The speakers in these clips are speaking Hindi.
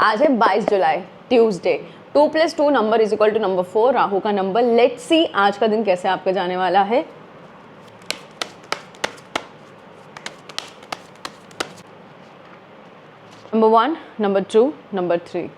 आज है 22 जुलाई Tuesday. 2 + 2 number is equal to number 4, Rahu का नंबर। लेट्स सी आज का दिन कैसे आपका जाने वाला है। Number 1, number 2, number 3।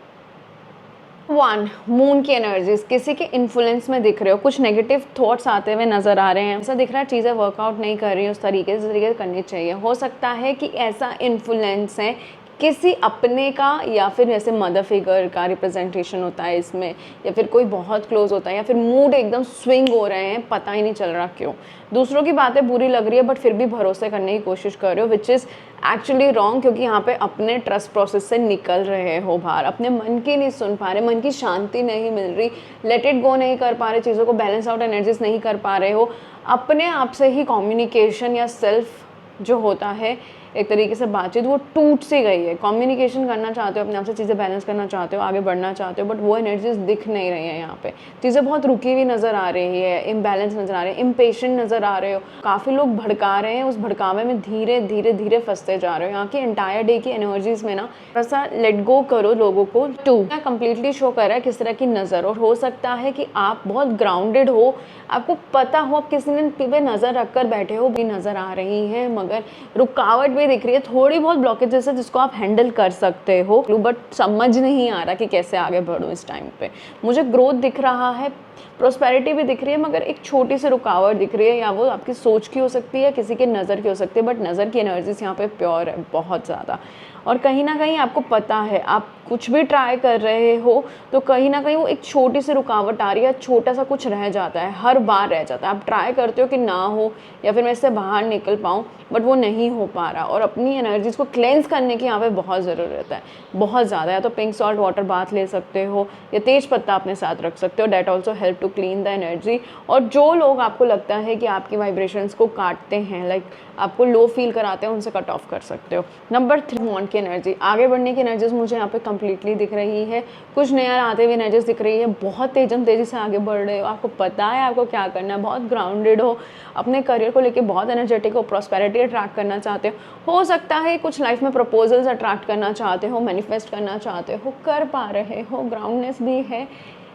1, मून की एनर्जीज किसी के इन्फ्लुएंस में दिख रहे हो, कुछ नेगेटिव थॉट्स आते हुए नजर आ रहे हैं। ऐसा दिख रहा है चीज़ें वर्कआउट नहीं कर रही उस तरीके से करनी चाहिए। हो सकता है कि ऐसा इन्फ्लुएंस है किसी अपने का, या फिर जैसे मदर फिगर का रिप्रेजेंटेशन होता है इसमें, या फिर कोई बहुत क्लोज होता है, या फिर मूड एकदम स्विंग हो रहे हैं, पता ही नहीं चल रहा क्यों। दूसरों की बातें बुरी लग रही है बट फिर भी भरोसे करने की कोशिश कर रहे हो, विच इज़ एक्चुअली रॉन्ग, क्योंकि यहाँ पे अपने ट्रस्ट प्रोसेस से निकल रहे हो बाहर, अपने मन की नहीं सुन पा रहे, मन की शांति नहीं मिल रही, लेट इट गो नहीं कर पा रहे, चीज़ों को बैलेंस आउट एनर्जीज नहीं कर पा रहे हो। अपने आप से ही कम्युनिकेशन या सेल्फ जो होता है एक तरीके से बातचीत, वो टूट सी गई है। कम्युनिकेशन करना चाहते हो, अपने आप से चीज़ें बैलेंस करना चाहते हो, आगे बढ़ना चाहते हो, बट वो एनर्जीज दिख नहीं रही है। यहाँ पे चीज़ें बहुत रुकी हुई नज़र आ रही है, इम्बैलेंस नज़र आ रही है, इम्पेशेंट नज़र आ रहे हो। काफ़ी लोग भड़का रहे हैं, उस भड़कावे में धीरे धीरे धीरे फंसते जा रहे हो। यहाँ की एंटायर डे की एनर्जीज में ना थोड़ा सा लेट गो करो लोगों को। 2 कंप्लीटली शो कर रहा है किस तरह की नज़र, और हो सकता है कि आप बहुत ग्राउंडेड हो, आपको पता हो आप किसी ने पे नज़र रख कर बैठे हो, भी नज़र आ रही है, मगर रुकावट भी दिख रही है, थोड़ी बहुत ब्लॉकेजेस है जिसको आप हैंडल कर सकते हो, बट समझ नहीं आ रहा कि कैसे आगे बढ़ूँ। इस टाइम पे मुझे ग्रोथ दिख रहा है, प्रोस्पेरिटी भी दिख रही है, मगर एक छोटी सी रुकावट दिख रही है, या वो आपकी सोच की हो सकती है, किसी के नज़र की हो सकती है, बट नज़र की एनर्जीज यहाँ पे प्योर है बहुत ज़्यादा। और कहीं ना कहीं आपको पता है आप कुछ भी ट्राई कर रहे हो तो कहीं ना कहीं वो एक छोटी सी रुकावट आ रही है, छोटा सा कुछ रह जाता है, हर बार रह जाता है। आप ट्राई करते हो कि ना हो या फिर मैं इससे बाहर निकल पाऊँ, बट वो नहीं हो पा रहा। और अपनी एनर्जीज को क्लेंस करने की यहाँ पे बहुत ज़रूरत है, बहुत ज़्यादा। या तो पिंक सॉल्ट वाटर बाथ ले सकते हो, या तेज पत्ता अपने साथ रख सकते हो, that also help to clean the energy. और जो लोग आपको लगता है कि आपकी वाइब्रेशंस को काटते हैं, लाइक आपको लो फील कराते हैं, उनसे कट ऑफ कर सकते हो। नंबर 3, मून की एनर्जी, आगे बढ़ने की एनर्जीज मुझे यहाँ पे कंप्लीटली दिख रही है। कुछ नया आते हुए एनर्जीज दिख रही है, बहुत तेज़ी से आगे बढ़ रहे हो, आपको पता है आपको क्या करना है, बहुत ग्राउंडेड हो, अपने करियर को लेके बहुत एनर्जेटिक हो, प्रॉस्पेरिटी अट्रैक्ट करना चाहते हो सकता है कुछ लाइफ में प्रपोजल्स अट्रैक्ट करना चाहते हो, मैनिफेस्ट करना चाहते हो, कर पा रहे हो, ग्राउंडनेस भी है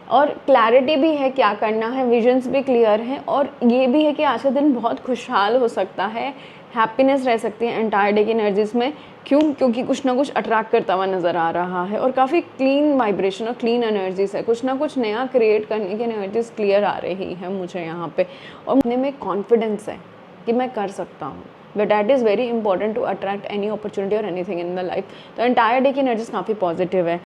और क्लैरिटी भी है क्या करना है, विजन्स भी क्लियर हैं, और ये भी है कि आज का दिन बहुत खुशहाल हो सकता है, हैप्पीनेस रह सकती है एंटायर डे की एनर्जीज में। क्योंकि कुछ ना कुछ अट्रैक्ट करता हुआ नज़र आ रहा है, और काफ़ी क्लीन वाइब्रेशन और क्लीन एनर्जीज है, कुछ ना कुछ नया क्रिएट करने की एनर्जीज क्लियर आ रही है मुझे यहाँ पे। और अपने में कॉन्फिडेंस है कि मैं कर सकता हूँ, but that is very important to attract any opportunity और एनीथिंग इन द लाइफ। तो एंटायर डे की एनर्जीज काफ़ी पॉजिटिव है।